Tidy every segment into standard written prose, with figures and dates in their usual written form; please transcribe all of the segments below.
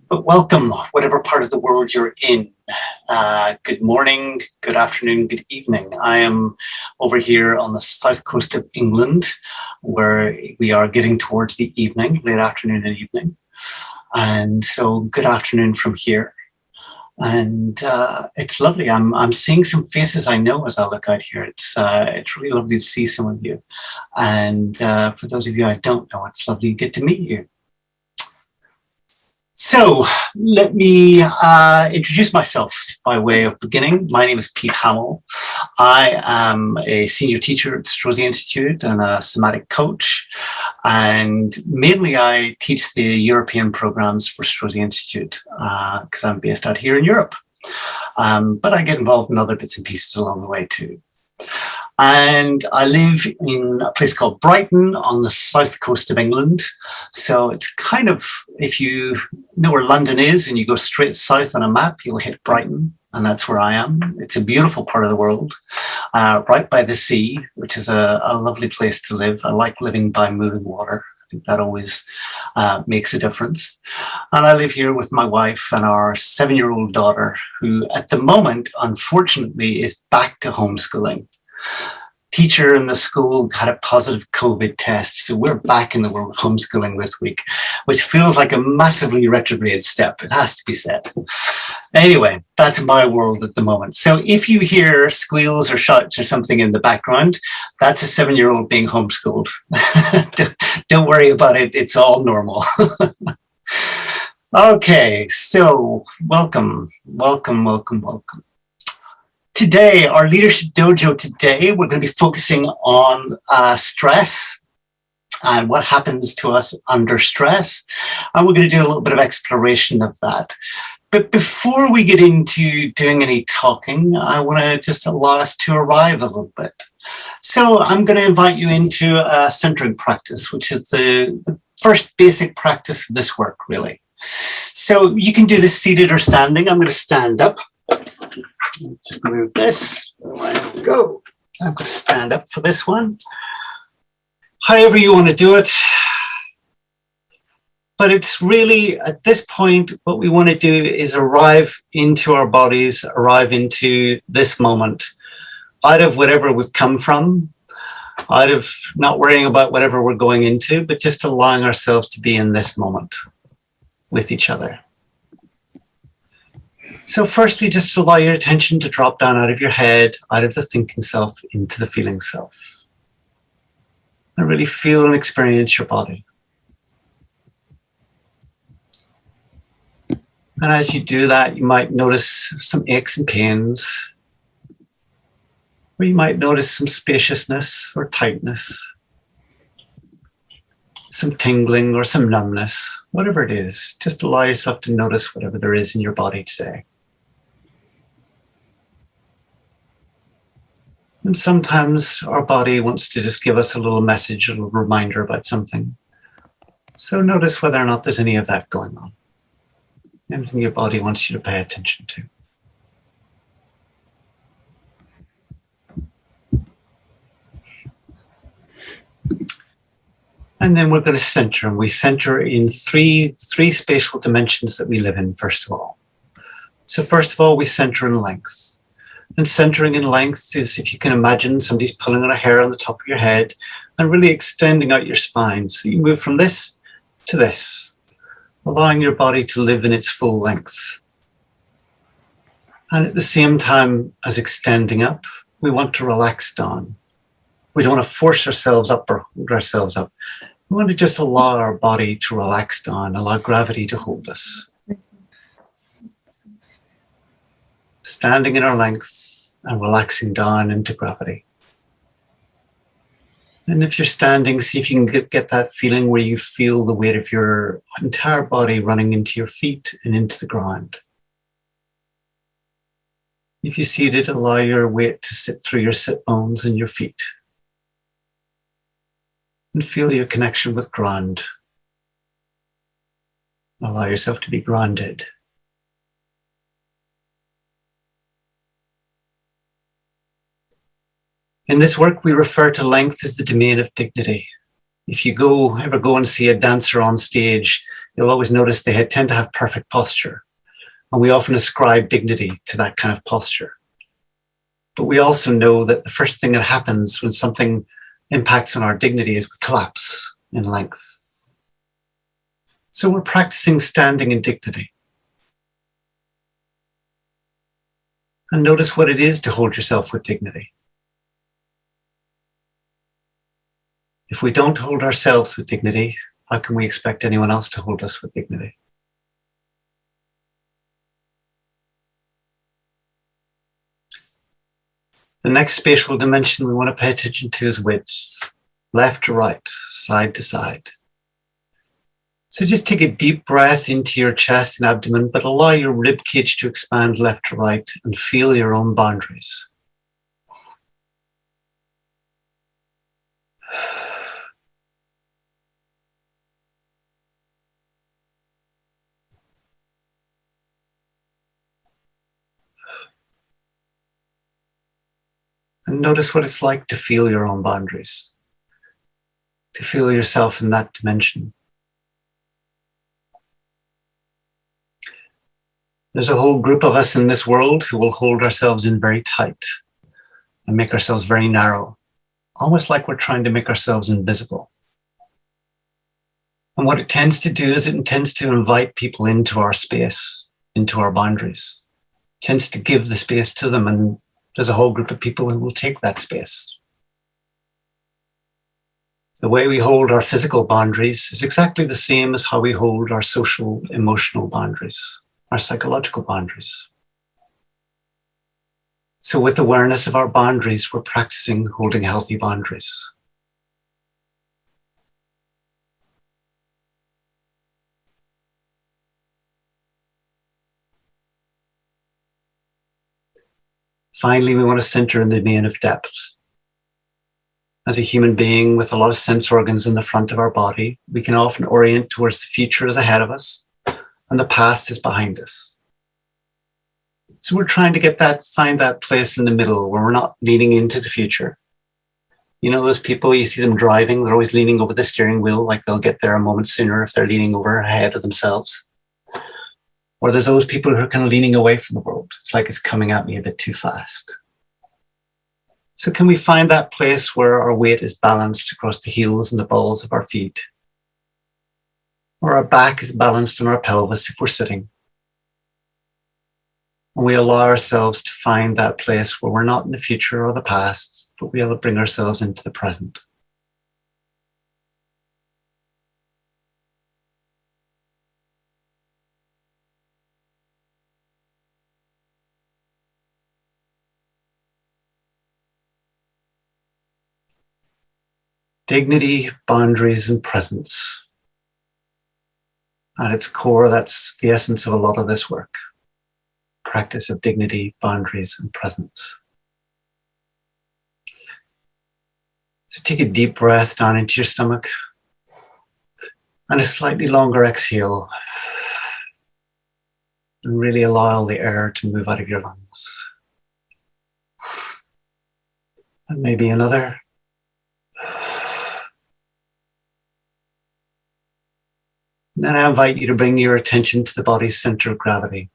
But welcome, whatever part of the world you're in. Good morning, good afternoon, good evening. I am over here on the south coast of England, where we are getting towards the evening, late afternoon and evening. And so good afternoon from here. And it's lovely. I'm seeing some faces I know as I look out here. It's really lovely to see some of you. And for those of you I don't know, it's lovely to get to meet you. So let me introduce myself by way of beginning. My name is Pete Hamill. I am a senior teacher at Strozzi Institute and a somatic coach. And mainly I teach the European programs for Strozzi Institute because I'm based out here in Europe. But I get involved in other bits and pieces along the way too. And I live in a place called Brighton on the south coast of England. So it's kind of, if you know where London is and you go straight south on a map, you'll hit Brighton. And that's where I am. It's a beautiful part of the world, right by the sea, which is a lovely place to live. I like living by moving water. I think that always makes a difference. And I live here with my wife and our 7-year-old daughter, who at the moment, unfortunately, is back to homeschooling. Teacher in the school had a positive COVID test, so we're back in the world of homeschooling this week, which feels like a massively retrograde step, it has to be said. Anyway, that's my world at the moment. So if you hear squeals or shouts or something in the background, that's a 7-year-old being homeschooled. Don't worry about it, it's all normal. Okay, so welcome. Today, our Leadership Dojo today, we're going to be focusing on stress and what happens to us under stress. And we're going to do a little bit of exploration of that. But before we get into doing any talking, I want to just allow us to arrive a little bit. So I'm going to invite you into a centering practice, which is the first basic practice of this work, really. So you can do this seated or standing. I'm going to stand up. Just move this. There we go. I'm going to stand up for this one. However you want to do it. But it's really, at this point, what we want to do is arrive into our bodies, arrive into this moment, out of whatever we've come from, out of not worrying about whatever we're going into, but just allowing ourselves to be in this moment with each other. So firstly, just allow your attention to drop down out of your head, out of the thinking self, into the feeling self. And really feel and experience your body. And as you do that, you might notice some aches and pains, or you might notice some spaciousness or tightness, some tingling or some numbness, whatever it is. Just allow yourself to notice whatever there is in your body today. And sometimes our body wants to just give us a little message, a little reminder about something. So notice whether or not there's any of that going on. Anything your body wants you to pay attention to. And then we're going to center, and we center in three spatial dimensions that we live in, first of all. So first of all, we center in length. And centering in length is, if you can imagine, somebody's pulling on a hair on the top of your head and really extending out your spine. So you move from this to this, allowing your body to live in its full length. And at the same time as extending up, we want to relax down. We don't want to force ourselves up or hold ourselves up. We want to just allow our body to relax down, allow gravity to hold us. Standing in our length and relaxing down into gravity. And if you're standing, see if you can get that feeling where you feel the weight of your entire body running into your feet and into the ground. If you're seated, allow your weight to sit through your sit bones and your feet. And feel your connection with ground. Allow yourself to be grounded. In this work, we refer to length as the domain of dignity. If you ever go and see a dancer on stage, you'll always notice they tend to have perfect posture. And we often ascribe dignity to that kind of posture. But we also know that the first thing that happens when something impacts on our dignity is we collapse in length. So we're practicing standing in dignity. And notice what it is to hold yourself with dignity. If we don't hold ourselves with dignity, how can we expect anyone else to hold us with dignity? The next spatial dimension we want to pay attention to is width, left to right, side to side. So just take a deep breath into your chest and abdomen, but allow your rib cage to expand left to right and feel your own boundaries. And notice what it's like to feel your own boundaries, to feel yourself in that dimension. There's a whole group of us in this world who will hold ourselves in very tight and make ourselves very narrow, almost like we're trying to make ourselves invisible. And what it tends to do is it tends to invite people into our space, into our boundaries. It tends to give the space to them, and there's a whole group of people who will take that space. The way we hold our physical boundaries is exactly the same as how we hold our social, emotional boundaries, our psychological boundaries. So with awareness of our boundaries, we're practicing holding healthy boundaries. Finally, we want to center in the domain of depth. As a human being with a lot of sense organs in the front of our body, we can often orient towards the future is ahead of us and the past is behind us. So we're trying to find that place in the middle where we're not leaning into the future. You know those people, you see them driving, they're always leaning over the steering wheel like they'll get there a moment sooner if they're leaning over ahead of themselves. Or there's those people who are kind of leaning away from the world. It's like it's coming at me a bit too fast. So can we find that place where our weight is balanced across the heels and the balls of our feet? Or our back is balanced on our pelvis if we're sitting? And we allow ourselves to find that place where we're not in the future or the past, but we will bring ourselves into the present. Dignity, boundaries, and presence. At its core, that's the essence of a lot of this work. Practice of dignity, boundaries, and presence. So take a deep breath down into your stomach and a slightly longer exhale. And really allow the air to move out of your lungs. And maybe another. And then I invite you to bring your attention to the body's center of gravity.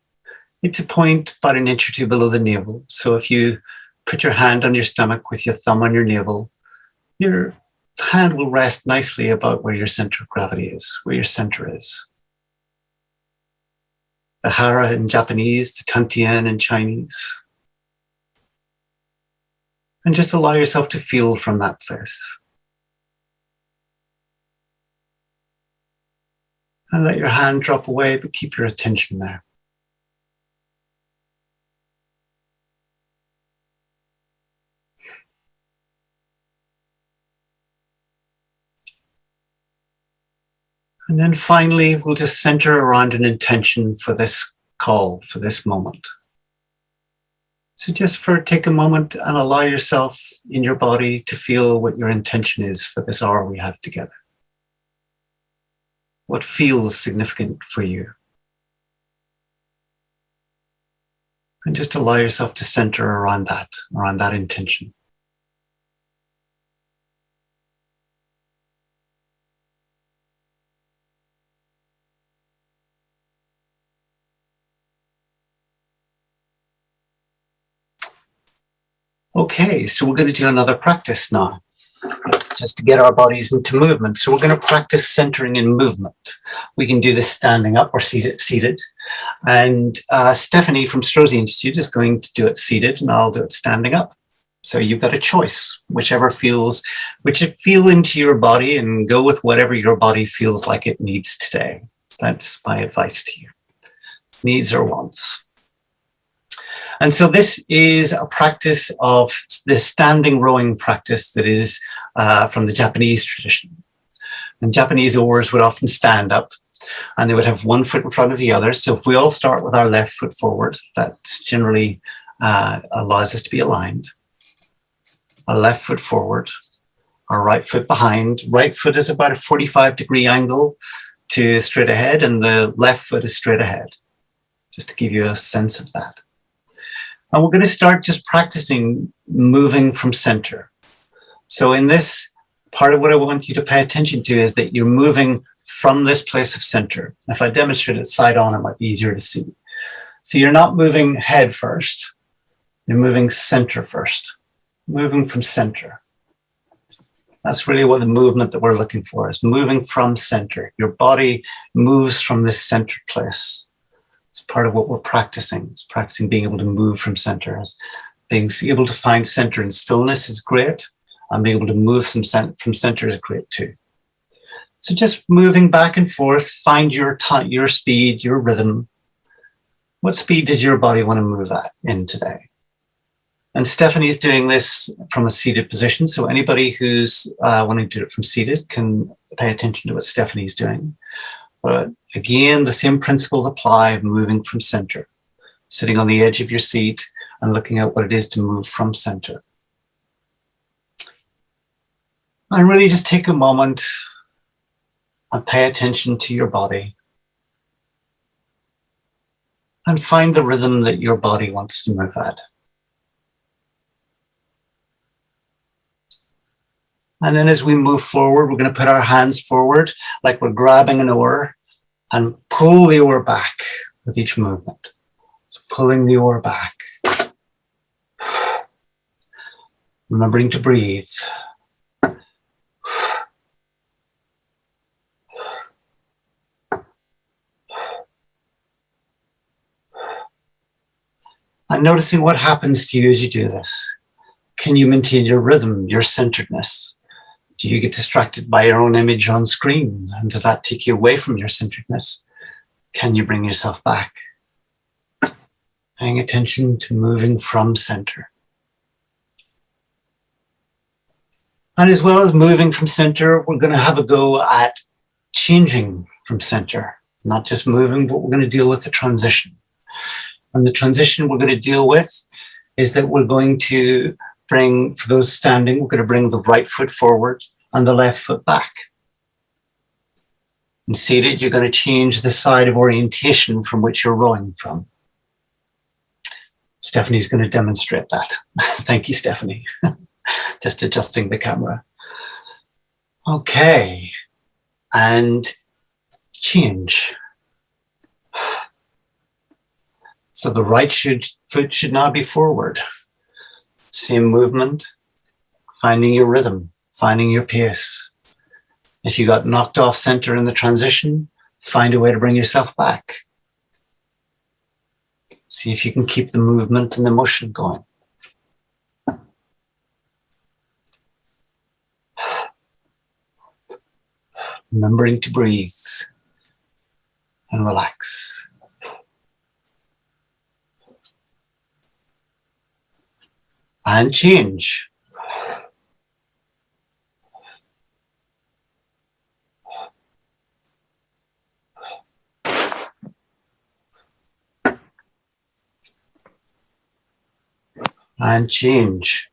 It's a point about an inch or two below the navel. So if you put your hand on your stomach with your thumb on your navel, your hand will rest nicely about where your center of gravity is, where your center is. The hara in Japanese, the tantien in Chinese. And just allow yourself to feel from that place. And let your hand drop away, but keep your attention there. And then finally, we'll just center around an intention for this call, for this moment. So just take a moment and allow yourself in your body to feel what your intention is for this hour we have together. What feels significant for you? And just allow yourself to center around that intention. Okay, so we're going to do another practice now, just to get our bodies into movement. So we're going to practice centering in movement. We can do this standing up or seated. And Stephanie from Strozzi Institute is going to do it seated, and I'll do it standing up. So you've got a choice, which feel into your body, and go with whatever your body feels like it needs today. That's my advice to you. Needs or wants. And so this is a practice of the standing rowing practice that is from the Japanese tradition. And Japanese oars would often stand up, and they would have one foot in front of the other. So if we all start with our left foot forward, that generally allows us to be aligned. A left foot forward, our right foot behind. Right foot is about a 45-degree angle to straight ahead, and the left foot is straight ahead, just to give you a sense of that. And we're going to start just practicing moving from center. So in this, part of what I want you to pay attention to is that you're moving from this place of center. If I demonstrate it side on, it might be easier to see. So you're not moving head first, you're moving center first, moving from center. That's really what the movement that we're looking for is, moving from center. Your body moves from this center place. It's part of what we're practicing. It's practicing being able to move from center. Being able to find center in stillness is great, and being able to move from center is great too. So just moving back and forth, find your speed, your rhythm. What speed does your body want to move at in today? And Stephanie's doing this from a seated position, so anybody who's wanting to do it from seated can pay attention to what Stephanie's doing. But again, the same principles apply, moving from center, sitting on the edge of your seat and looking at what it is to move from center. And really just take a moment and pay attention to your body and find the rhythm that your body wants to move at. And then as we move forward, we're going to put our hands forward like we're grabbing an oar and pull the oar back with each movement. So pulling the oar back. Remembering to breathe. And noticing what happens to you as you do this. Can you maintain your rhythm, your centeredness? Do you get distracted by your own image on screen? And does that take you away from your centeredness? Can you bring yourself back? Paying attention to moving from center. And as well as moving from center, we're going to have a go at changing from center. Not just moving, but we're going to deal with the transition. And the transition we're going to deal with is that we're going to bring, for those standing, we're going to bring the right foot forward and the left foot back. And seated, you're going to change the side of orientation from which you're rowing from. Stephanie's going to demonstrate that. Thank you, Stephanie. Just adjusting the camera. Okay. And change. So the right foot should now be forward. Same movement, finding your rhythm, finding your pace. If you got knocked off center in the transition, find a way to bring yourself back. See if you can keep the movement and the motion going. Remembering to breathe and relax. And change. And change.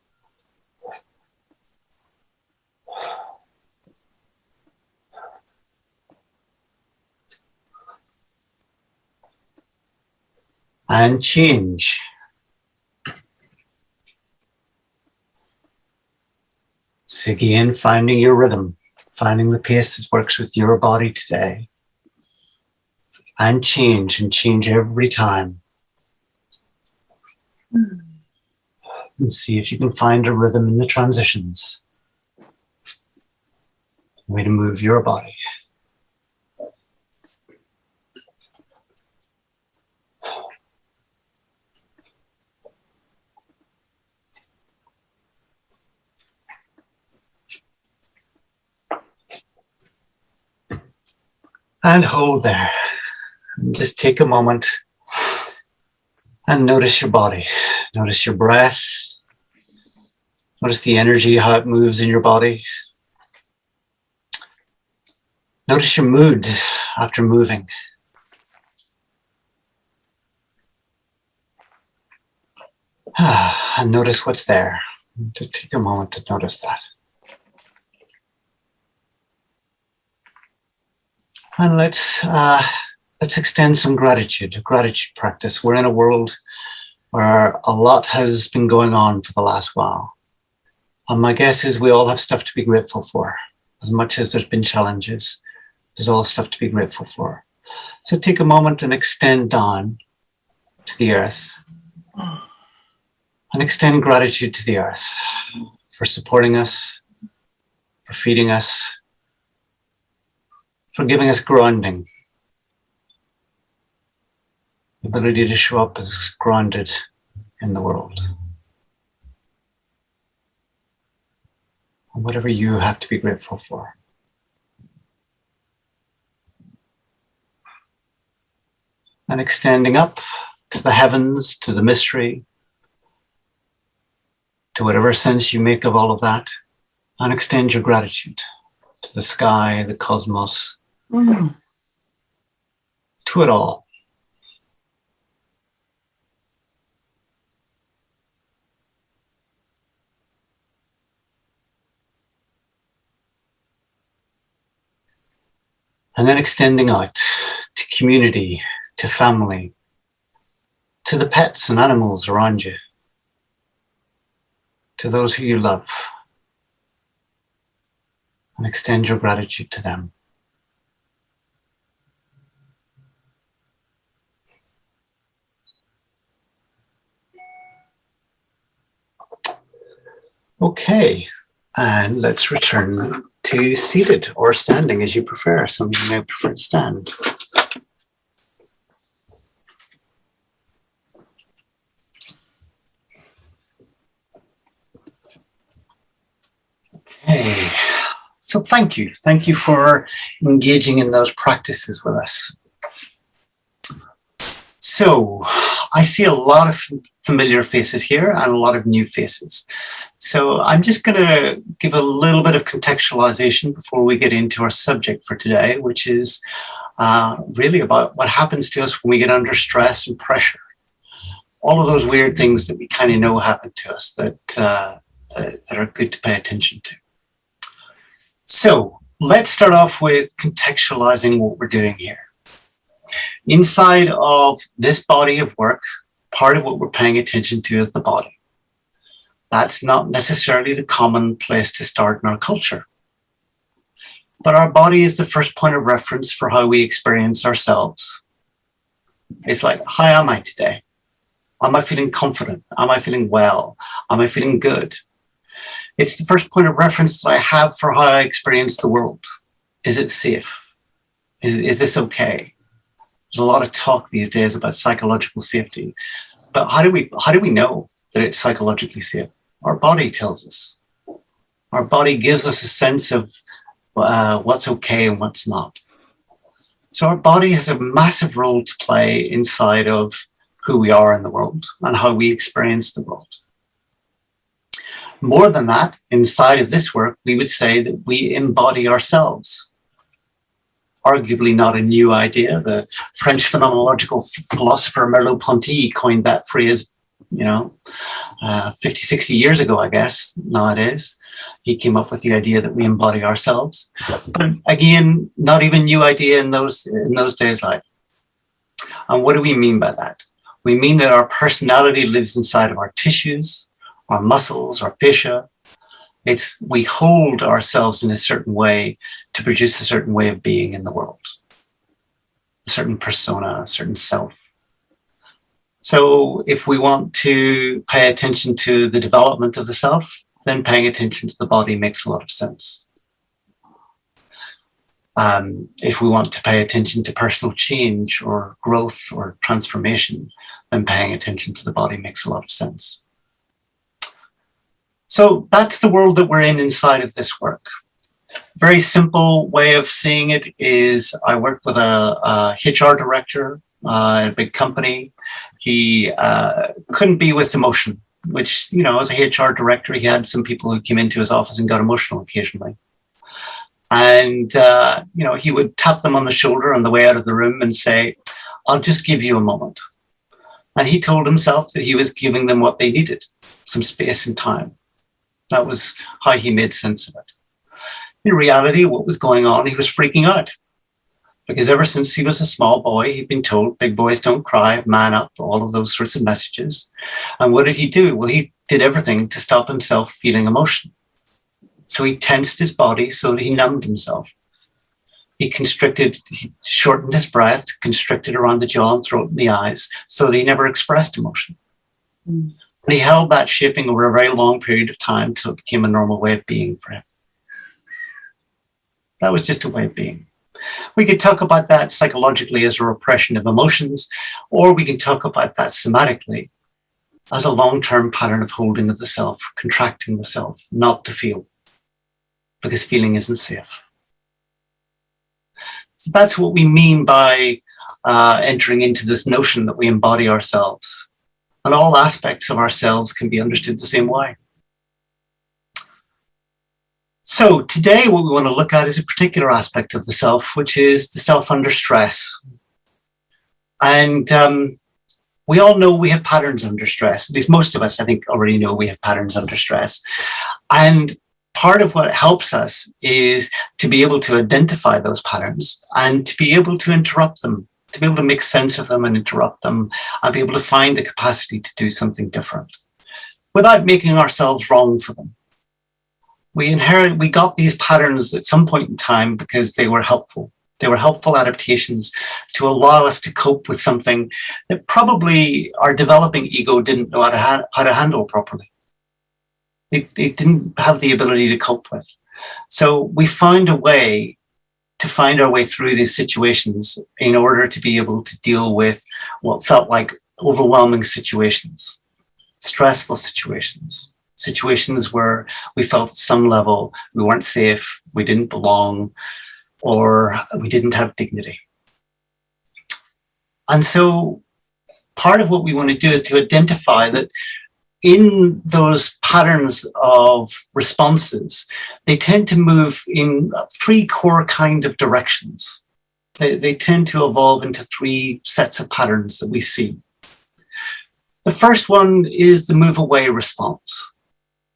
And change. So again, finding your rhythm, finding the pace that works with your body today. And change every time. And see if you can find a rhythm in the transitions. A way to move your body. And hold there. And just take a moment and notice your body. Notice your breath. Notice the energy, how it moves in your body. Notice your mood after moving. And notice what's there. Just take a moment to notice that. And let's extend some gratitude, a gratitude practice. We're in a world where a lot has been going on for the last while. And my guess is we all have stuff to be grateful for. As much as there's been challenges, there's all stuff to be grateful for. So take a moment and extend down to the earth. And extend gratitude to the earth for supporting us, for feeding us, for giving us grounding. The ability to show up as grounded in the world. And whatever you have to be grateful for. And extending up to the heavens, to the mystery, to whatever sense you make of all of that, and extend your gratitude to the sky, the cosmos, to it all. And then extending out to community, to family, to the pets and animals around you, to those who you love, and extend your gratitude to them. Okay, and let's return to seated or standing as you prefer. Some of you may prefer to stand. Okay, so thank you. Thank you for engaging in those practices with us. So I see a lot of familiar faces here and a lot of new faces. So I'm just going to give a little bit of contextualization before we get into our subject for today, which is really about what happens to us when we get under stress and pressure. All of those weird things that we kind of know happen to us that are good to pay attention to. So let's start off with contextualizing what we're doing here. Inside of this body of work, part of what we're paying attention to is the body. That's not necessarily the common place to start in our culture. But our body is the first point of reference for how we experience ourselves. It's like, how am I today? Am I feeling confident? Am I feeling well? Am I feeling good? It's the first point of reference that I have for how I experience the world. Is it safe? Is this okay? There's a lot of talk these days about psychological safety, but how do we know that it's psychologically safe? Our body tells us. Our body gives us a sense of what's okay and what's not. So our body has a massive role to play inside of who we are in the world and how we experience the world. More than that, inside of this work, we would say that we embody ourselves. Arguably not a new idea. The French phenomenological philosopher Merleau-Ponty coined that phrase, 50, 60 years ago, I guess, nowadays. He came up with the idea that we embody ourselves. But again, not even new idea in those days either. And what do we mean by that? We mean that our personality lives inside of our tissues, our muscles, our fascia. We hold ourselves in a certain way to produce a certain way of being in the world, a certain persona, a certain self. So if we want to pay attention to the development of the self, then paying attention to the body makes a lot of sense. If we want to pay attention to personal change or growth or transformation, then paying attention to the body makes a lot of sense. So that's the world that we're in inside of this work. Very simple way of seeing it is I worked with a HR director at a big company. He couldn't be with emotion, which, you know, as a HR director, he had some people who came into his office and got emotional occasionally. And, you know, he would tap them on the shoulder on the way out of the room and say, I'll just give you a moment. And he told himself that he was giving them what they needed, some space and time. That was how he made sense of it. In reality, what was going on, he was freaking out. Because ever since he was a small boy, he'd been told, big boys don't cry, man up, all of those sorts of messages. And what did he do? Well, he did everything to stop himself feeling emotion. So he tensed his body so that he numbed himself. He shortened his breath, constricted around the jaw and throat and the eyes so that he never expressed emotion. And he held that shaping over a very long period of time till it became a normal way of being for him. That was just a way of being. We could talk about that psychologically as a repression of emotions, or we can talk about that somatically as a long-term pattern of holding of the self, contracting the self, not to feel, because feeling isn't safe. So that's what we mean by entering into this notion that we embody ourselves. And all aspects of ourselves can be understood the same way. So today what we want to look at is a particular aspect of the self, which is the self under stress. And we all know we have patterns under stress. At least most of us, I think, already know we have patterns under stress. And part of what helps us is to be able to identify those patterns and to be able to interrupt them, to be able to make sense of them and interrupt them, and be able to find the capacity to do something different without making ourselves wrong for them. We got these patterns at some point in time because they were helpful. They were helpful adaptations to allow us to cope with something that probably our developing ego didn't know how to handle properly. It didn't have the ability to cope with. So we found a way to find our way through these situations in order to be able to deal with what felt like overwhelming situations, stressful situations, situations where we felt at some level we weren't safe, we didn't belong, or we didn't have dignity. And so part of what we want to do is to identify that in those patterns of responses, they tend to move in three core kind of directions. They tend to evolve into three sets of patterns that we see. The first one is the move away response.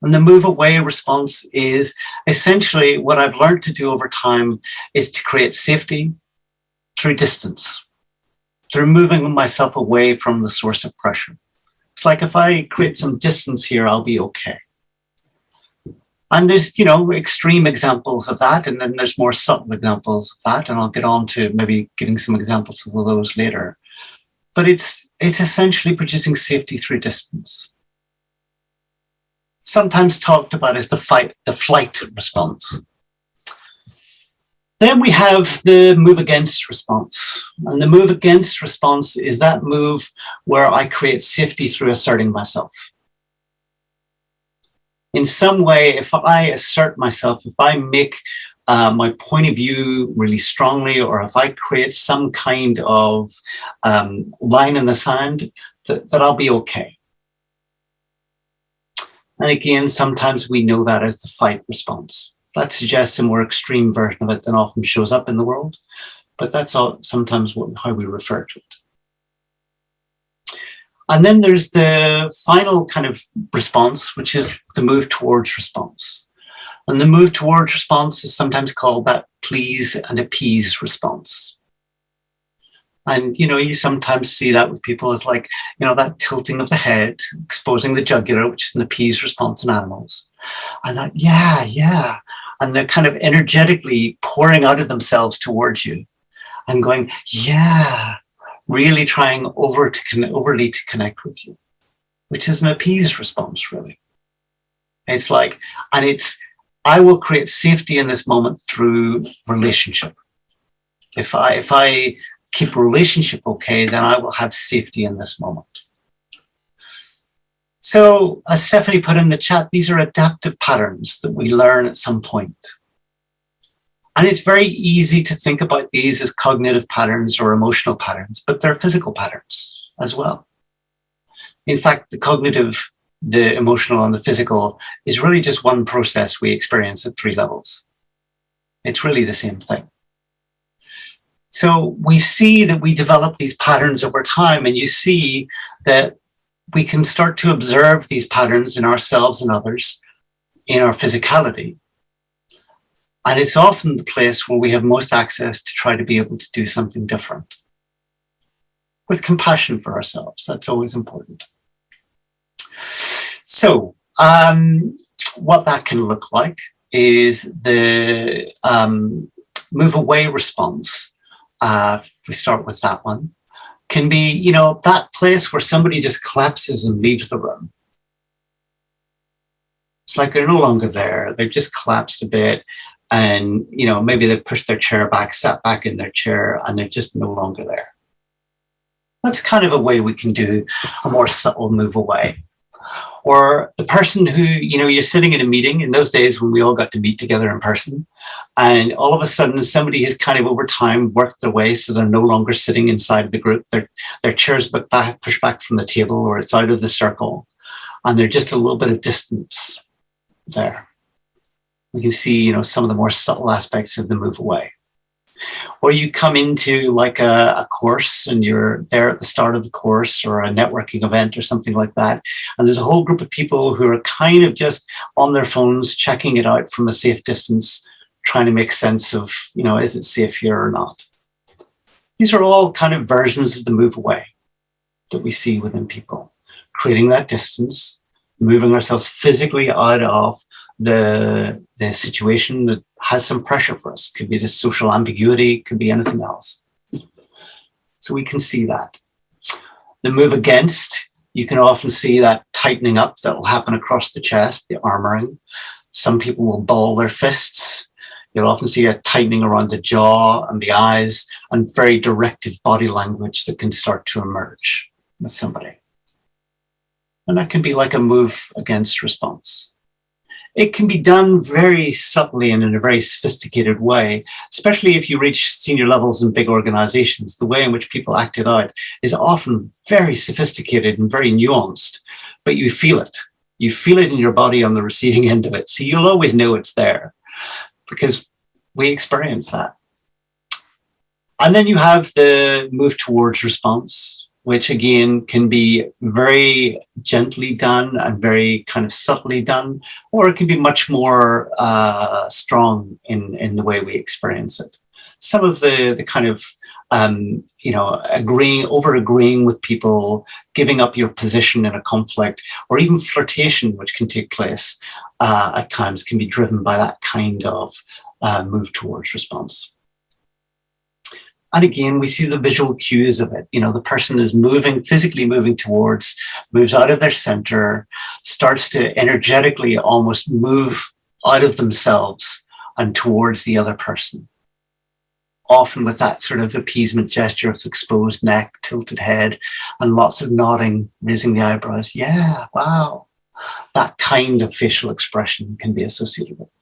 And the move away response is essentially what I've learned to do over time is to create safety through distance, through moving myself away from the source of pressure. It's like if I create some distance here, I'll be okay. And there's, you know, extreme examples of that, and then there's more subtle examples of that, and I'll get on to maybe giving some examples of those later. But it's essentially producing safety through distance. Sometimes talked about as the flight response. Then we have the move against response. And the move against response is that move where I create safety through asserting myself. In some way, if I assert myself, if I make my point of view really strongly, or if I create some kind of line in the sand, that I'll be okay. And again, sometimes we know that as the fight response. That suggests a more extreme version of it than often shows up in the world, but that's sometimes how we refer to it. And then there's the final kind of response, which is the move towards response. And the move towards response is sometimes called that please and appease response. And, you know, you sometimes see that with people as like, you know, that tilting of the head, exposing the jugular, which is an appease response in animals. And that, yeah. And they're kind of energetically pouring out of themselves towards you and going, yeah, really trying overly to connect with you, which is an appeased response, really. It's like, I will create safety in this moment through relationship. If I keep relationship okay, then I will have safety in this moment. So, as Stephanie put in the chat, these are adaptive patterns that we learn at some point. And it's very easy to think about these as cognitive patterns or emotional patterns, but they're physical patterns as well. In fact, the cognitive, the emotional, and the physical is really just one process we experience at 3 levels. It's really the same thing. So we see that we develop these patterns over time, and you see that we can start to observe these patterns in ourselves and others, in our physicality. And it's often the place where we have most access to try to be able to do something different. With compassion for ourselves, that's always important. So, what that can look like is the move away response. We start with that one. Can be, that place where somebody just collapses and leaves the room. It's like they're no longer there. They've just collapsed a bit, and maybe they've pushed their chair back, sat back in their chair, and they're just no longer there. That's kind of a way we can do a more subtle move away. Or the person who, you're sitting in a meeting in those days when we all got to meet together in person, and all of a sudden somebody has kind of over time worked their way so they're no longer sitting inside of the group. Their chair's pushed back from the table, or it's out of the circle, and they're just a little bit of distance there. We can see, some of the more subtle aspects of the move away. Or you come into like a course, and you're there at the start of the course, or a networking event or something like that, and there's a whole group of people who are kind of just on their phones checking it out from a safe distance, trying to make sense of, is it safe here or not? These are all kind of versions of the move away that we see within people, creating that distance, moving ourselves physically out of the situation that has some pressure for us. Could be just social ambiguity, could be anything else. So we can see that. The move against, you can often see that tightening up that will happen across the chest, the armoring. Some people will ball their fists. You'll often see a tightening around the jaw and the eyes, and very directive body language that can start to emerge with somebody. And that can be like a move against response. It can be done very subtly and in a very sophisticated way, especially if you reach senior levels in big organizations. The way in which people act it out is often very sophisticated and very nuanced, but you feel it. You feel it in your body on the receiving end of it. So you'll always know it's there because we experience that. And then you have the move towards response, which again can be very gently done and very kind of subtly done, or it can be much more strong in the way we experience it. Some of the kind of, agreeing with people, giving up your position in a conflict, or even flirtation, which can take place at times, can be driven by that kind of move towards response. And again, we see the visual cues of it. The person is physically moving towards, moves out of their center, starts to energetically almost move out of themselves and towards the other person. Often with that sort of appeasement gesture of exposed neck, tilted head, and lots of nodding, raising the eyebrows. Yeah, wow. That kind of facial expression can be associated with it.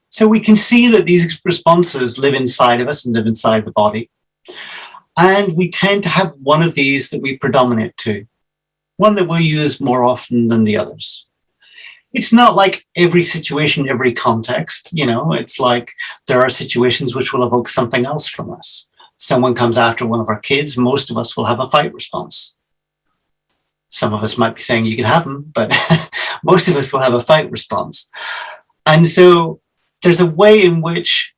So we can see that these responses live inside of us and live inside the body. And we tend to have one of these that we predominate to, one that we'll use more often than the others. It's not like every situation, every context, it's like there are situations which will evoke something else from us. Someone comes after one of our kids, most of us will have a fight response. Some of us might be saying you can have them, but most of us will have a fight response. And so there's a way in which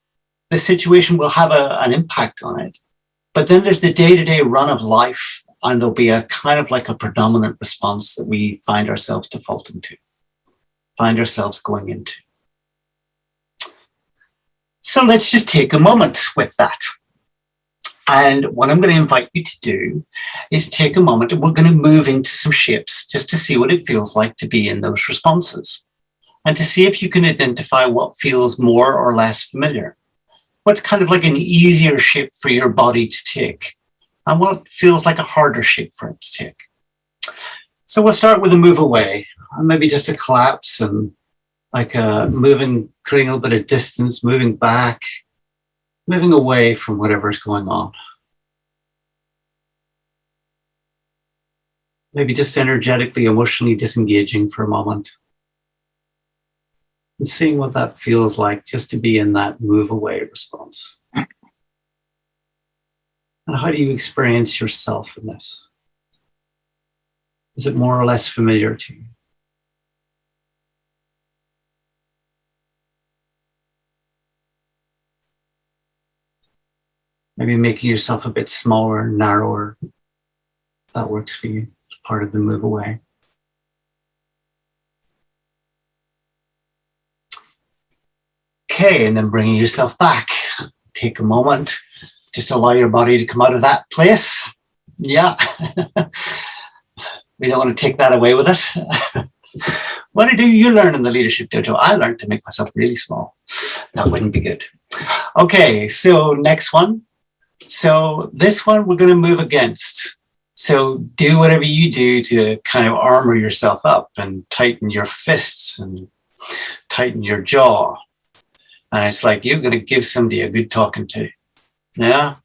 the situation will have an impact on it. But then there's the day-to-day run of life, and there'll be a kind of like a predominant response that we find ourselves defaulting to, find ourselves going into. So let's just take a moment with that And what I'm going to invite you to do is take a moment, and we're going to move into some shapes just to see what it feels like to be in those responses, and to see if you can identify what feels more or less familiar. What's kind of like an easier shape for your body to take, and what feels like a harder shape for it to take. So we'll start with a move away, and maybe just a collapse, and like moving, creating a little bit of distance, moving back, moving away from whatever's going on. Maybe just energetically, emotionally disengaging for a moment. And seeing what that feels like just to be in that move away response. And how do you experience yourself in this? Is it more or less familiar to you? Maybe making yourself a bit smaller, narrower. If that works for you, it's part of the move away. Okay, and then bringing yourself back. Take a moment. Just allow your body to come out of that place. Yeah. We don't want to take that away with us. What do you learn in the Leadership Dojo? I learned to make myself really small. That wouldn't be good. Okay, so next one. So this one we're going to move against. So do whatever you do to kind of armor yourself up and tighten your fists and tighten your jaw. And it's like you're going to give somebody a good talking to. Yeah.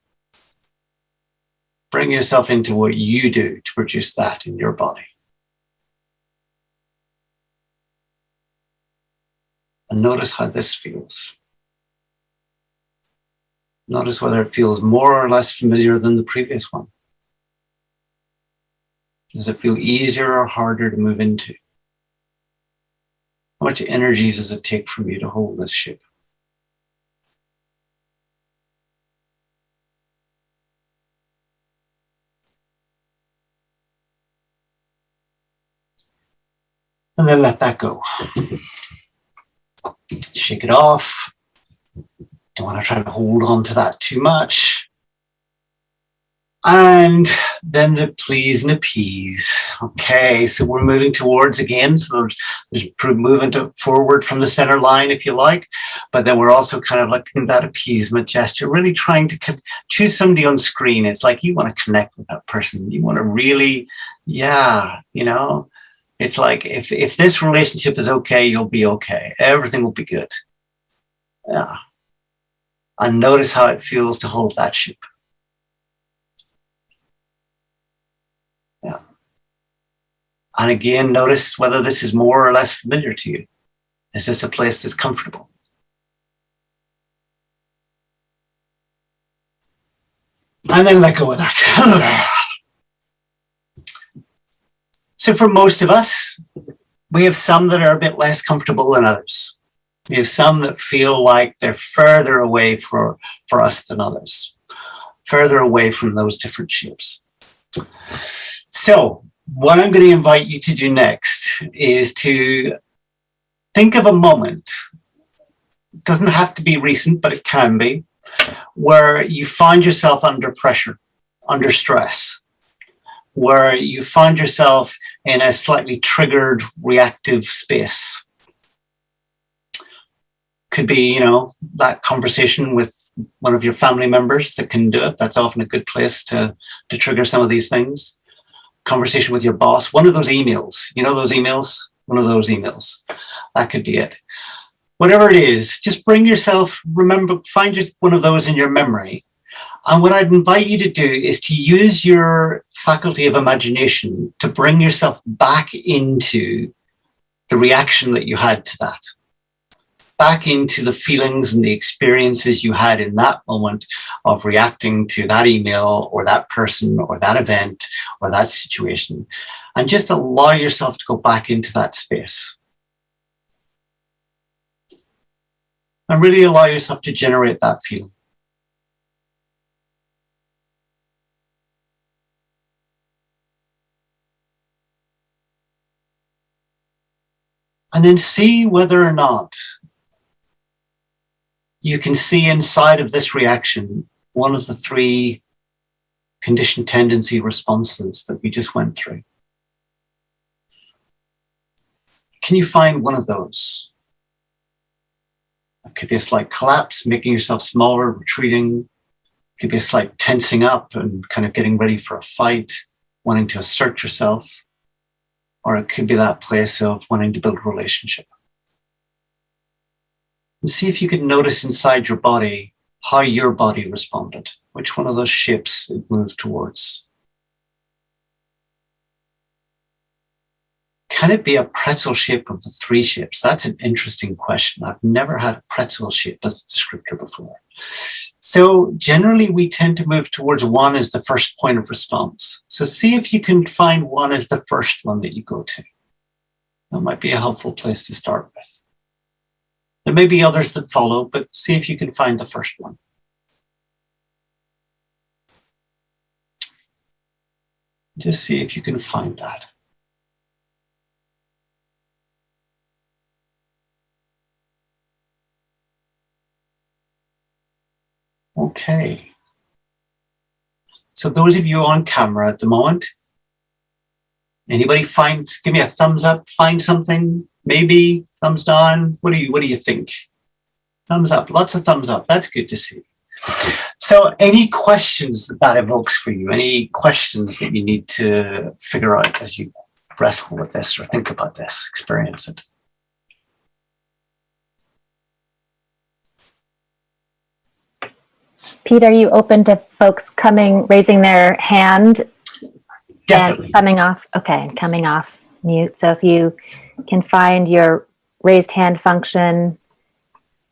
Bring yourself into what you do to produce that in your body. And notice how this feels. Notice whether it feels more or less familiar than the previous one. Does it feel easier or harder to move into? How much energy does it take from you to hold this shape? And then let that go. Shake it off. Don't want to try to hold on to that too much. And then the please and appease. Okay, so we're moving towards again. So there's movement forward from the center line, if you like. But then we're also kind of looking at that appeasement gesture, really trying to choose somebody on screen. It's like you want to connect with that person. You want to really, yeah, you know. It's like if this relationship is okay, you'll be okay. Everything will be good. Yeah. And notice how it feels to hold that ship. Yeah. And again, notice whether this is more or less familiar to you. Is this a place that's comfortable? And then let go of that. So for most of us, we have some that are a bit less comfortable than others. We have some that feel like they're further away for us than others, further away from those different shapes. So what I'm going to invite you to do next is to think of a moment. It doesn't have to be recent, but it can be, where you find yourself under pressure, under stress, where you find yourself in a slightly triggered, reactive space. Could be, you know, that conversation with one of your family members that can do it. That's often a good place to trigger some of these things. Conversation with your boss, one of those emails, you know, those emails, one of those emails. That could be it. Whatever it is, just bring yourself, remember, find just one of those in your memory. And what I'd invite you to do is to use your faculty of imagination to bring yourself back into the reaction that you had to that, back into the feelings and the experiences you had in that moment of reacting to that email or that person or that event or that situation, and just allow yourself to go back into that space. And really allow yourself to generate that feeling. And then see whether or not you can see inside of this reaction one of the three conditioned tendency responses that we just went through. Can you find one of those? It could be a slight collapse, making yourself smaller, retreating. It could be a slight tensing up and kind of getting ready for a fight, wanting to assert yourself. Or it could be that place of wanting to build a relationship. And see if you can notice inside your body how your body responded, which one of those shapes it moved towards. Can it be a pretzel shape of the three shapes? That's an interesting question. I've never had a pretzel shape as a descriptor before. So generally we tend to move towards one as the first point of response. So see if you can find one as the first one that you go to. That might be a helpful place to start with. There may be others that follow, but see if you can find the first one. Just see if you can find that. Okay. So those of you on camera at the moment, anybody give me a thumbs up, find something, maybe thumbs down. What do you think? Thumbs up, lots of thumbs up. That's good to see. So any questions that evokes for you? Any questions that you need to figure out as you wrestle with this or think about this, experience it? Pete, are you open to folks raising their hand? Definitely. And coming off? Okay, coming off mute. So if you can find your raised hand function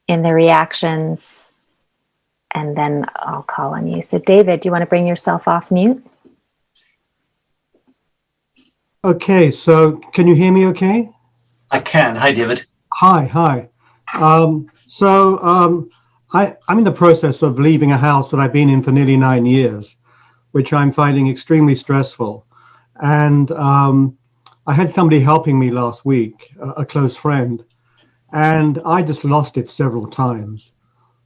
in the reactions, and then I'll call on you. So David, do you want to bring yourself off mute? Okay, so can you hear me okay? I can. Hi, David. Hi. I'm in the process of leaving a house that I've been in for nearly 9 years, which I'm finding extremely stressful. And I had somebody helping me last week, a close friend, and I just lost it several times.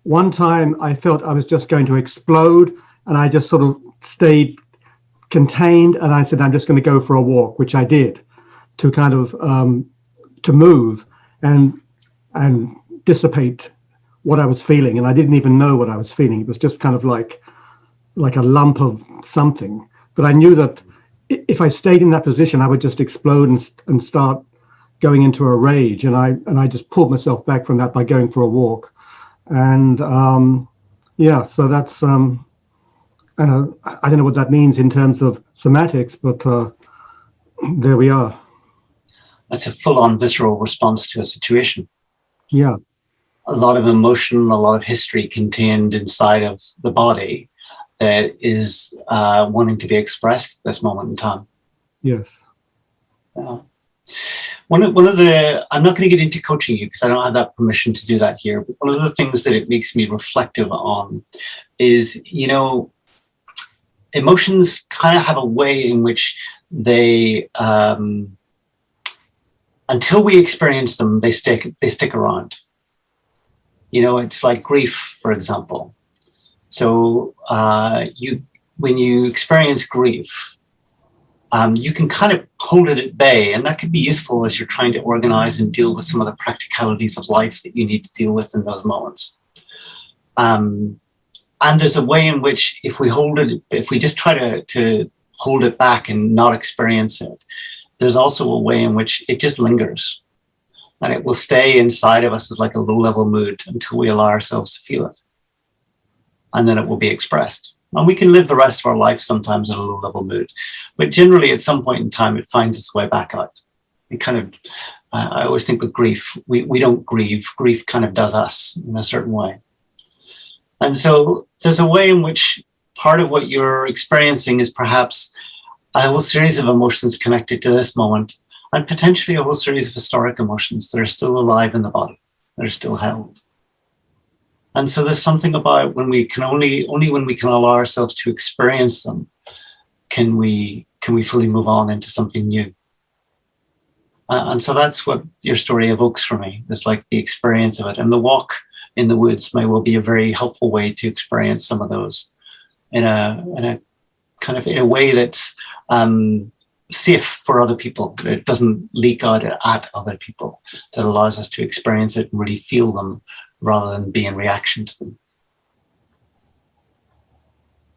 One time I felt I was just going to explode, and I just sort of stayed contained, and I said, I'm just going to go for a walk, which I did, to kind of to move and dissipate what I was feeling. And I didn't even know what I was feeling. It was just kind of like a lump of something. But I knew that if I stayed in that position, I would just explode and start going into a rage. And I just pulled myself back from that by going for a walk. And so that's I don't know what that means in terms of somatics, but there we are. That's a full-on visceral response to a situation. Yeah. A lot of emotion, a lot of history contained inside of the body that is wanting to be expressed at this moment in time. Yes. One of the, I'm not going to get into coaching you because I don't have that permission to do that here, but one of the things that it makes me reflective on is, emotions kind of have a way in which they, until we experience them, they stick around. It's like grief, for example. So when you experience grief, you can kind of hold it at bay, and that could be useful as you're trying to organize and deal with some of the practicalities of life that you need to deal with in those moments. And there's a way in which if we just try to hold it back and not experience it, there's also a way in which it just lingers. And it will stay inside of us as like a low-level mood until we allow ourselves to feel it. And then it will be expressed. And we can live the rest of our life sometimes in a low-level mood. But generally, at some point in time, it finds its way back out. It kind of, I always think with grief, we don't grieve. Grief kind of does us in a certain way. And so there's a way in which part of what you're experiencing is perhaps a whole series of emotions connected to this moment, and potentially a whole series of historic emotions that are still alive in the body, that are still held. And so there's something about when we can only when we can allow ourselves to experience them, can we fully move on into something new. And so that's what your story evokes for me. It's like the experience of it. And the walk in the woods may well be a very helpful way to experience some of those in a kind of in a way that's safe for other people. It doesn't leak out at other people, that allows us to experience it and really feel them rather than be in reaction to them.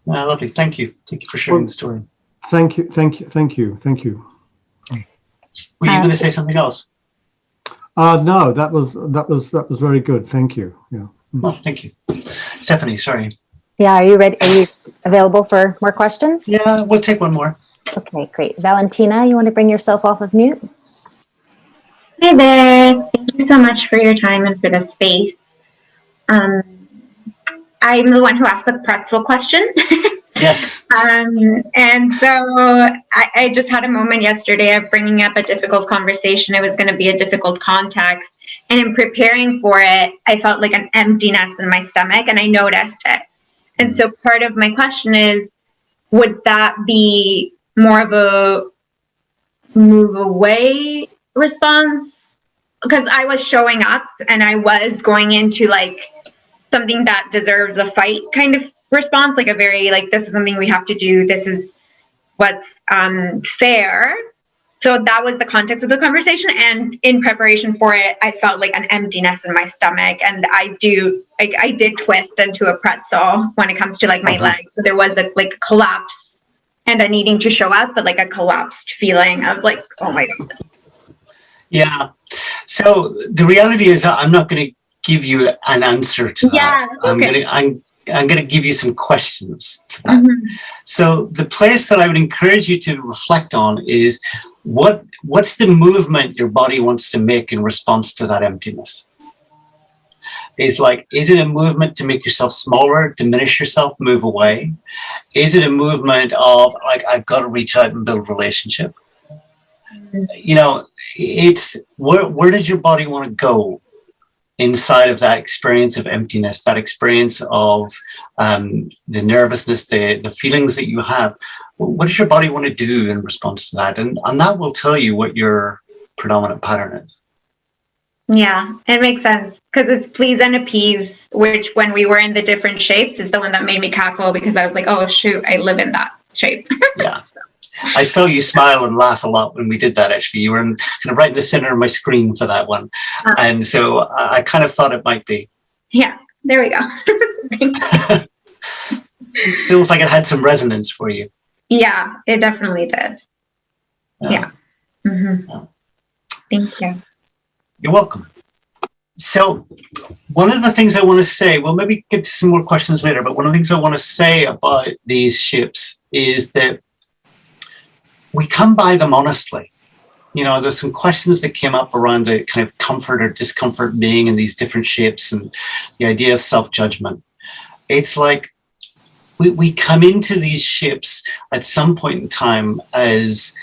Lovely. Thank you. Thank you for sharing the story. Thank you. Thank you. Were you going to say something else? No, that was very good. Thank you. Yeah. Oh, thank you. Stephanie, sorry. Yeah, are you ready? Are you available for more questions? Yeah, we'll take one more. Okay, great. Valentina, you want to bring yourself off of mute? Hi there. Thank you so much for your time and for the space. I'm the one who asked the pretzel question. Yes. And so I just had a moment yesterday of bringing up a difficult conversation. It was going to be a difficult context. And in preparing for it, I felt like an emptiness in my stomach, and I noticed it. And so part of my question is, would that be more of a move away response? Because I was showing up and I was going into like something that deserves a fight kind of response, like a very like, this is something we have to do, this is what's fair. So that was the context of the conversation, and in preparation for it, I felt like an emptiness in my stomach, and I did twist into a pretzel when it comes to like my legs. So there was a like collapse and a needing to show up, but like a collapsed feeling of like, oh my God. Yeah. So the reality is I'm not going to give you an answer to that. I'm going to give you some questions to that. So the place that I would encourage you to reflect on is what's the movement your body wants to make in response to that emptiness? Is it a movement to make yourself smaller, diminish yourself, move away? Is it a movement of like, I've got to reach out and build a relationship? You know, it's where does your body want to go inside of that experience of emptiness, that experience of the nervousness, the feelings that you have? What does your body want to do in response to that? And that will tell you what your predominant pattern is. Yeah, it makes sense, because it's please and appease, which when we were in the different shapes is the one that made me cackle, because I was like, oh shoot, I live in that shape. Yeah. I saw you smile and laugh a lot when we did that, actually. You were kind of right in the center of my screen for that one. And so I kind of thought it might be. Yeah, there we go. Feels like it had some resonance for you. Yeah, it definitely did. Yeah. Yeah. Thank you. You're welcome. So one of the things I want to say, we'll maybe get to some more questions later, but one of the things I want to say about these shapes is that we come by them honestly. You know, there's some questions that came up around the kind of comfort or discomfort being in these different shapes and the idea of self-judgment. It's like we come into these shapes at some point in time as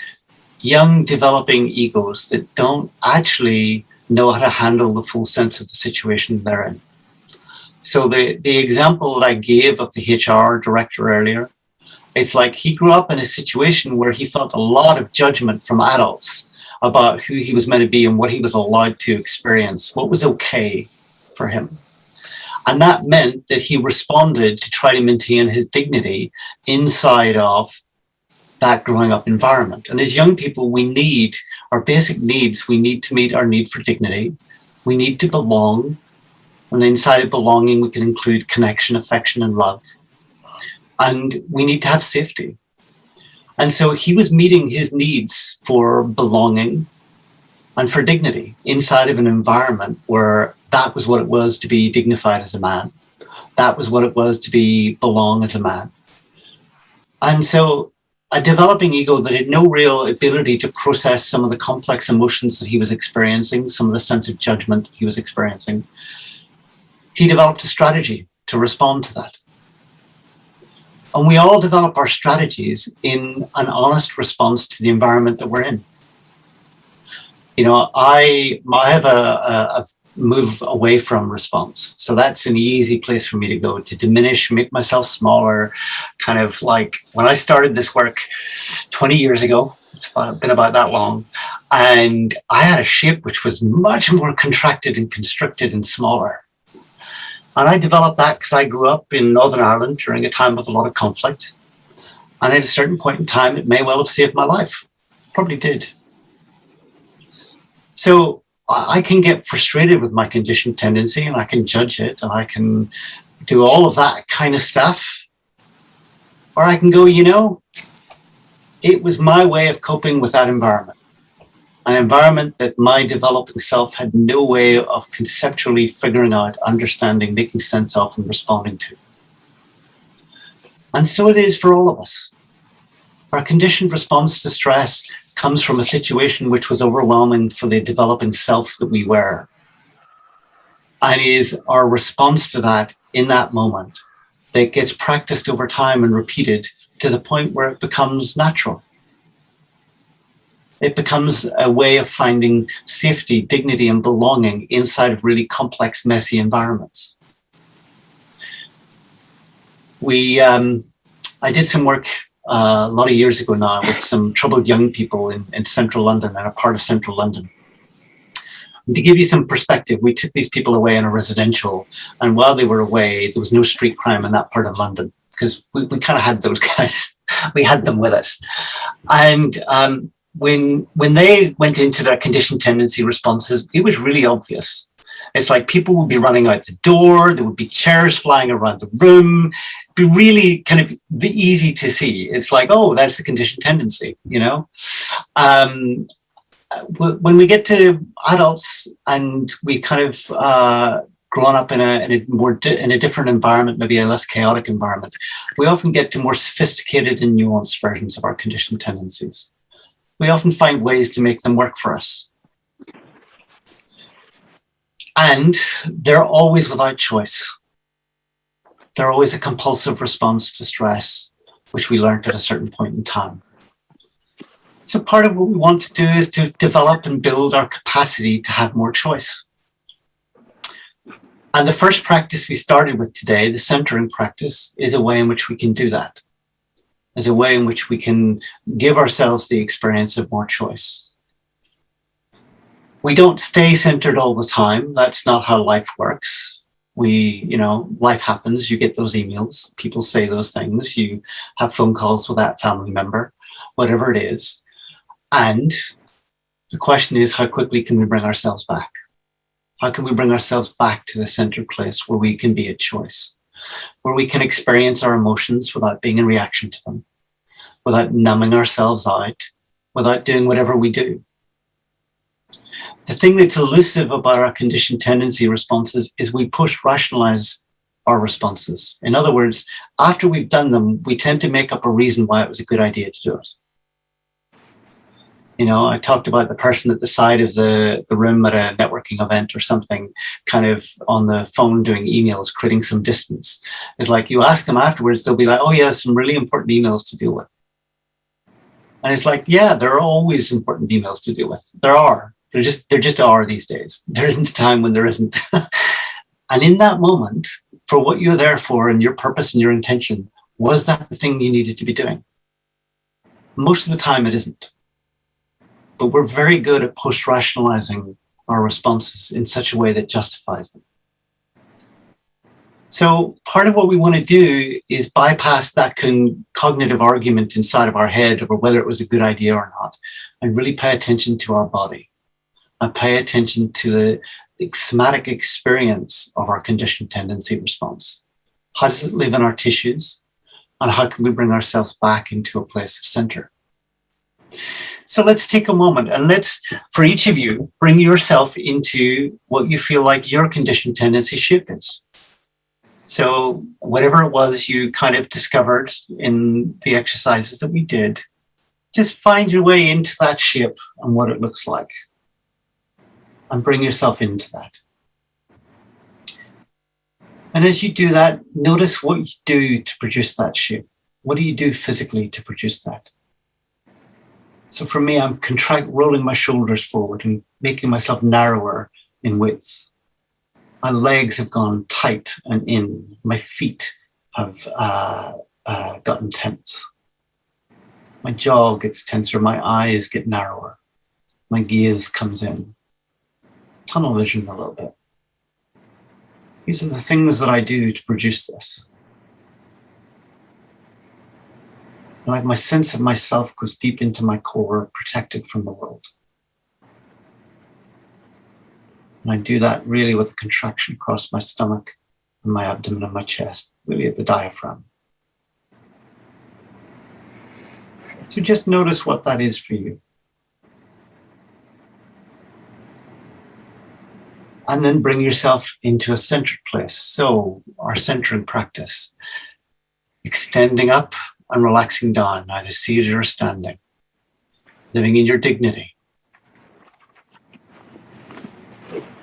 young developing egos that don't actually know how to handle the full sense of the situation they're in. So the example that I gave of the HR director earlier, it's like he grew up in a situation where he felt a lot of judgment from adults about who he was meant to be and what he was allowed to experience, what was okay for him. And that meant that he responded to try to maintain his dignity inside of that growing up environment. And as young people, we need our basic needs. We need to meet our need for dignity. We need to belong. And inside of belonging, we can include connection, affection, and love. And we need to have safety. And so he was meeting his needs for belonging and for dignity inside of an environment where that was what it was to be dignified as a man. That was what it was to belong as a man. And so a developing ego that had no real ability to process some of the complex emotions that he was experiencing, some of the sense of judgment that he was experiencing, he developed a strategy to respond to that. And we all develop our strategies in an honest response to the environment that we're in. You know, I have a move away from response. So that's an easy place for me to go, to diminish, make myself smaller, kind of like when I started this work 20 years ago, it's been about that long, and I had a shape which was much more contracted and constricted and smaller. And I developed that because I grew up in Northern Ireland during a time of a lot of conflict. And at a certain point in time, it may well have saved my life. Probably did. So I can get frustrated with my conditioned tendency, and I can judge it, and I can do all of that kind of stuff. Or I can go, it was my way of coping with that environment. An environment that my developing self had no way of conceptually figuring out, understanding, making sense of, and responding to. And so it is for all of us. Our conditioned response to stress comes from a situation which was overwhelming for the developing self that we were. And is our response to that in that moment that gets practiced over time and repeated to the point where it becomes natural. It becomes a way of finding safety, dignity, and belonging inside of really complex, messy environments. I did some work a lot of years ago now with some troubled young people in central London and a part of central London. And to give you some perspective, we took these people away in a residential, and while they were away, there was no street crime in that part of London because we kind of had those guys. We had them with us. And when they went into their conditioned tendency responses, it was really obvious. It's like people would be running out the door, there would be chairs flying around the room, be really kind of easy to see. It's like, oh, that's a conditioned tendency, When we get to adults and we kind of grown up in a different environment, maybe a less chaotic environment, we often get to more sophisticated and nuanced versions of our conditioned tendencies. We often find ways to make them work for us. And they're always without choice. They're always a compulsive response to stress, which we learned at a certain point in time. So part of what we want to do is to develop and build our capacity to have more choice. And the first practice we started with today, the centering practice, is a way in which we can do that. As a way in which we can give ourselves the experience of more choice. We don't stay centered all the time. That's not how life works. Life happens. You get those emails. People say those things. You have phone calls with that family member, whatever it is. And the question is, how quickly can we bring ourselves back? How can we bring ourselves back to the centered place where we can be at choice, where we can experience our emotions without being in reaction to them, without numbing ourselves out, without doing whatever we do? The thing that's elusive about our conditioned tendency responses is we push rationalize our responses. In other words, after we've done them, we tend to make up a reason why it was a good idea to do it. I talked about the person at the side of the room at a networking event or something, kind of on the phone doing emails, creating some distance. It's like you ask them afterwards, they'll be like, oh yeah, some really important emails to deal with. And it's like, yeah, there are always important emails to deal with. There are. There just are these days. There isn't a time when there isn't. And in that moment, for what you're there for and your purpose and your intention, was that the thing you needed to be doing? Most of the time it isn't. But we're very good at post-rationalizing our responses in such a way that justifies them. So part of what we want to do is bypass that cognitive argument inside of our head over whether it was a good idea or not, and really pay attention to our body and pay attention to the somatic experience of our conditioned tendency response. How does it live in our tissues? And how can we bring ourselves back into a place of center? So let's take a moment and let's, for each of you, bring yourself into what you feel like your conditioned tendency shape is. So whatever it was you kind of discovered in the exercises that we did, just find your way into that shape and what it looks like. And bring yourself into that. And as you do that, notice what you do to produce that shape. What do you do physically to produce that? So for me, I'm rolling my shoulders forward and making myself narrower in width. My legs have gone tight and in. My feet have gotten tense. My jaw gets tenser. My eyes get narrower. My gaze comes in. Tunnel vision a little bit. These are the things that I do to produce this. Like my sense of myself goes deep into my core, protected from the world. And I do that really with a contraction across my stomach and my abdomen and my chest, really at the diaphragm. So just notice what that is for you. And then bring yourself into a centered place. So our centering practice, extending up and relaxing down, either seated or standing, living in your dignity.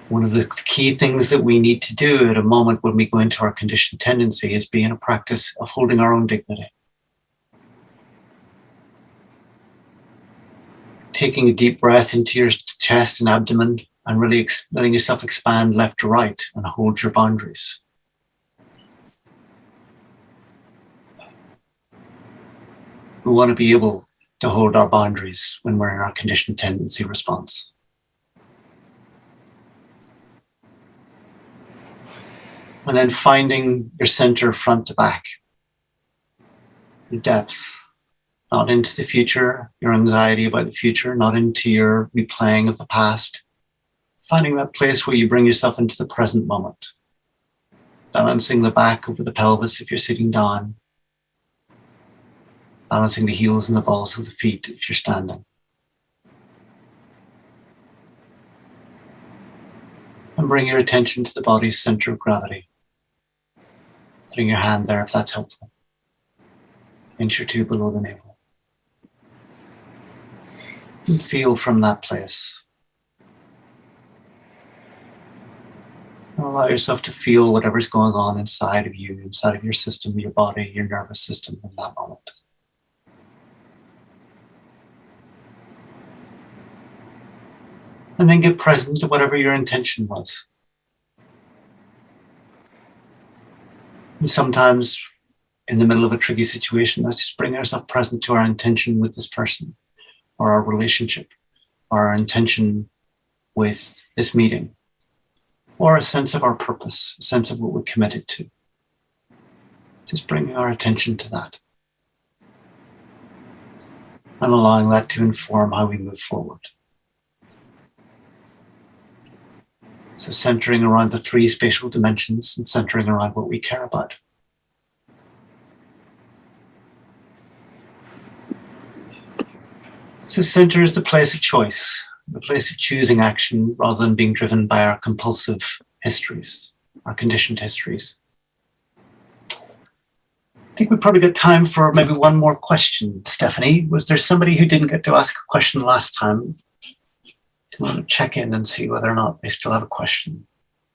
One of the key things that we need to do at a moment when we go into our conditioned tendency is be in a practice of holding our own dignity. Taking a deep breath into your chest and abdomen and really letting yourself expand left to right and hold your boundaries. We want to be able to hold our boundaries when we're in our conditioned tendency response. And then finding your center front to back, your depth, not into the future, your anxiety about the future, not into your replaying of the past. Finding that place where you bring yourself into the present moment. Balancing the back over the pelvis if you're sitting down. Balancing the heels and the balls of the feet if you're standing. And bring your attention to the body's center of gravity. Putting your hand there if that's helpful. Inch or two below the navel. And feel from that place. And allow yourself to feel whatever's going on inside of you, inside of your system, your body, your nervous system in that moment. And then get present to whatever your intention was. And sometimes in the middle of a tricky situation, let's just bring ourselves present to our intention with this person, or our relationship, or our intention with this meeting, or a sense of our purpose, a sense of what we're committed to. Just bringing our attention to that and allowing that to inform how we move forward. So centering around the three spatial dimensions and centering around what we care about. So center is the place of choice, the place of choosing action rather than being driven by our compulsive histories, our conditioned histories. I think we've probably got time for maybe one more question. Stephanie, was there somebody who didn't get to ask a question last time? Do you want to check in and see whether or not they still have a question?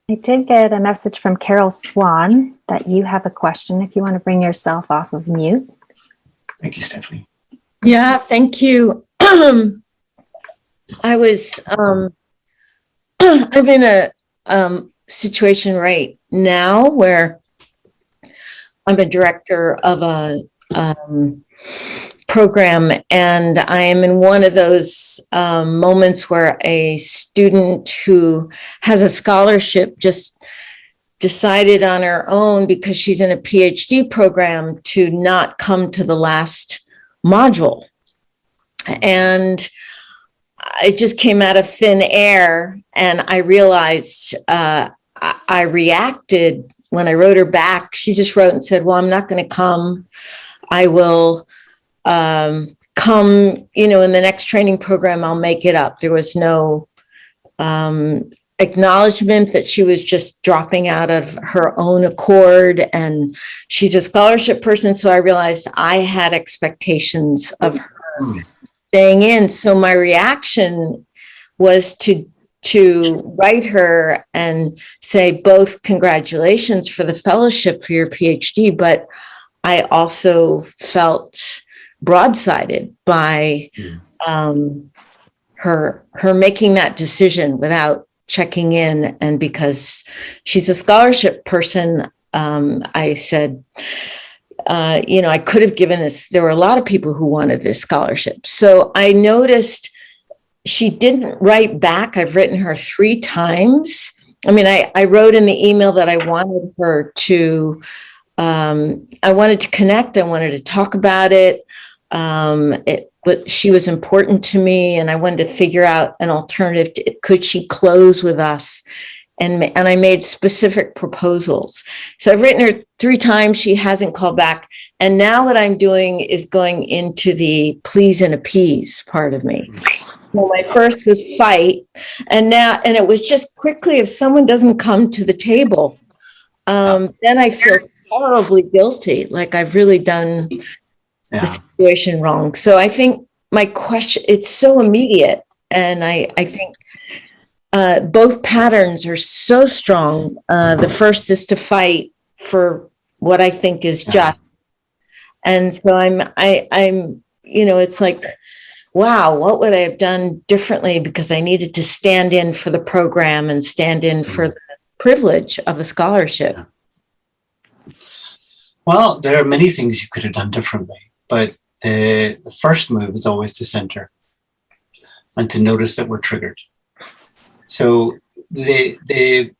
I did get a message from Carol Swan that you have a question if you want to bring yourself off of mute. Thank you, Stephanie. Yeah, thank you. I was, I'm in a situation right now where I'm a director of a program, and I am in one of those moments where a student who has a scholarship just decided on her own, because she's in a PhD program, to not come to the last module. And it just came out of thin air, and I realized I reacted when I wrote her back. She just wrote and said, well, I'm not going to come. I will come, in the next training program, I'll make it up. There was no acknowledgement that she was just dropping out of her own accord. And she's a scholarship person, so I realized I had expectations of her staying in. So my reaction was to write her and say, both congratulations for the fellowship for your PhD, but I also felt broadsided by her making that decision without checking in. And because she's a scholarship person, I said, I could have given this. There were a lot of people who wanted this scholarship. So I noticed she didn't write back. I've written her 3 times. I mean, I wrote in the email that I wanted her to, I wanted to connect. I wanted to talk about it. But she was important to me, and I wanted to figure out an alternative. Could she close with us? And I made specific proposals. So I've written her 3 times. She hasn't called back. And now what I'm doing is going into the please and appease part of me. Well, my first was fight. And it was just quickly, if someone doesn't come to the table, then I feel horribly guilty. Like I've really done the situation wrong. So I think my question, it's so immediate. And I think both patterns are so strong. The first is to fight for what I think is just. And so I'm, it's like, wow, what would I have done differently? Because I needed to stand in for the program and stand in for the privilege of a scholarship. Well, there are many things you could have done differently, but the first move is always to center and to notice that we're triggered. So the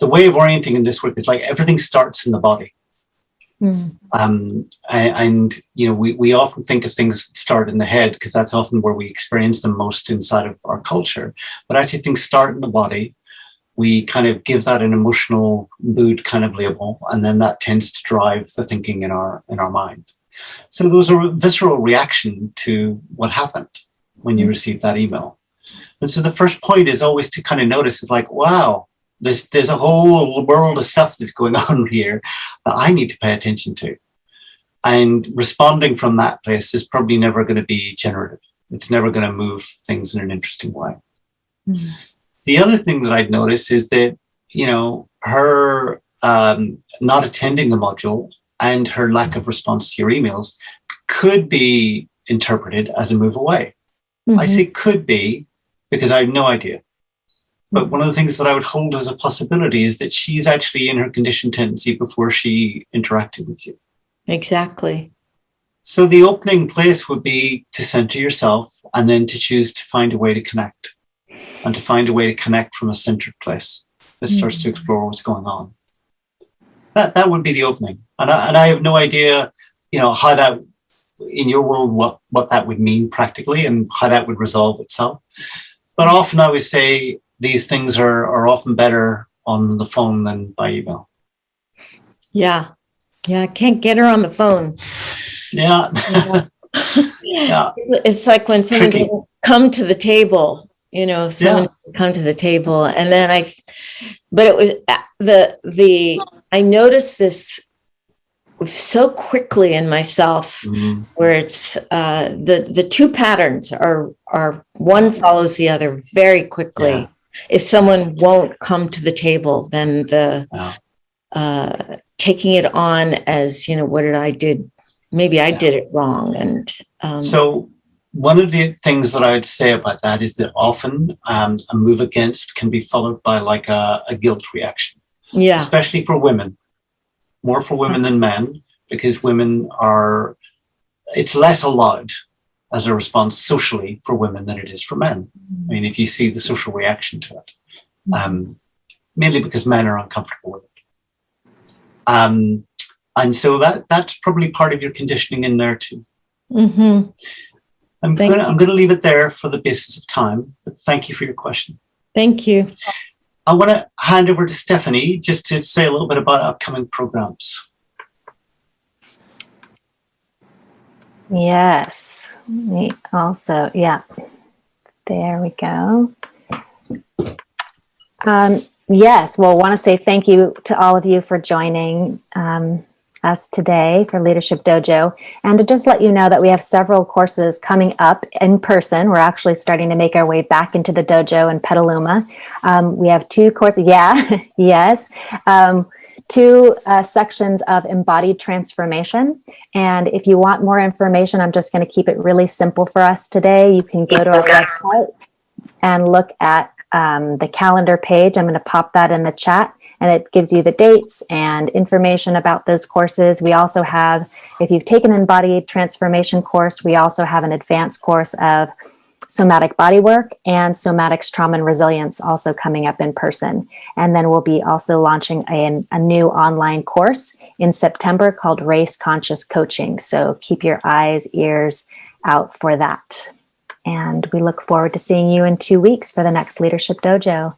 way of orienting in this work is like everything starts in the body. And we often think of things that start in the head because that's often where we experience them most inside of our culture. But actually things start in the body. We kind of give that an emotional mood kind of label, and then that tends to drive the thinking in our mind. So there was a visceral reaction to what happened when you received that email. And so the first point is always to kind of notice is like, wow, there's a whole world of stuff that's going on here that I need to pay attention to. And responding from that place is probably never going to be generative. It's never going to move things in an interesting way. Mm-hmm. The other thing that I'd notice is that, her not attending the module and her lack of response to your emails could be interpreted as a move away. Mm-hmm. I say could be because I have no idea. But one of the things that I would hold as a possibility is that she's actually in her conditioned tendency before she interacted with you. Exactly. So the opening place would be to center yourself and then to choose to find a way to connect and to find a way to connect from a centered place that starts to explore what's going on. That would be the opening. And I have no idea, how that, in your world, what that would mean practically and how that would resolve itself. But often I would say these things are often better on the phone than by email. Yeah. Yeah. I can't get her on the phone. Yeah. Yeah. It's like when someone didn't come to the table, someone come to the table. And then it was I noticed this so quickly in myself, where it's the 2 patterns are one follows the other very quickly. Yeah. If someone won't come to the table, then the taking it on as, what did I did? Maybe I did it wrong. And so one of the things that I would say about that is that often a move against can be followed by like a guilt reaction. Yeah. Especially for women, more for women than men, because women it's less allowed as a response socially for women than it is for men. I mean, if you see the social reaction to it, mainly because men are uncomfortable with it. And so that's probably part of your conditioning in there too. Mm-hmm. I'm going to leave it there for the basis of time, but thank you for your question. Thank you. I want to hand over to Stephanie just to say a little bit about upcoming programs. Yes. Me also, yeah. There we go. Yes, well, I want to say thank you to all of you for joining us today for Leadership Dojo, and to just let you know that we have several courses coming up in person. We're actually starting to make our way back into the dojo in Petaluma. We have 2 courses, yes, 2 sections of embodied transformation. And if you want more information, I'm just going to keep it really simple for us today. You can go to our website and look at the calendar page. I'm going to pop that in the chat, and it gives you the dates and information about those courses. We also have, if you've taken an embodied transformation course, we also have an advanced course of somatic bodywork and somatics trauma and resilience also coming up in person. And then we'll be also launching a new online course in September called Race Conscious Coaching. So keep your eyes, ears out for that. And we look forward to seeing you in 2 weeks for the next Leadership Dojo.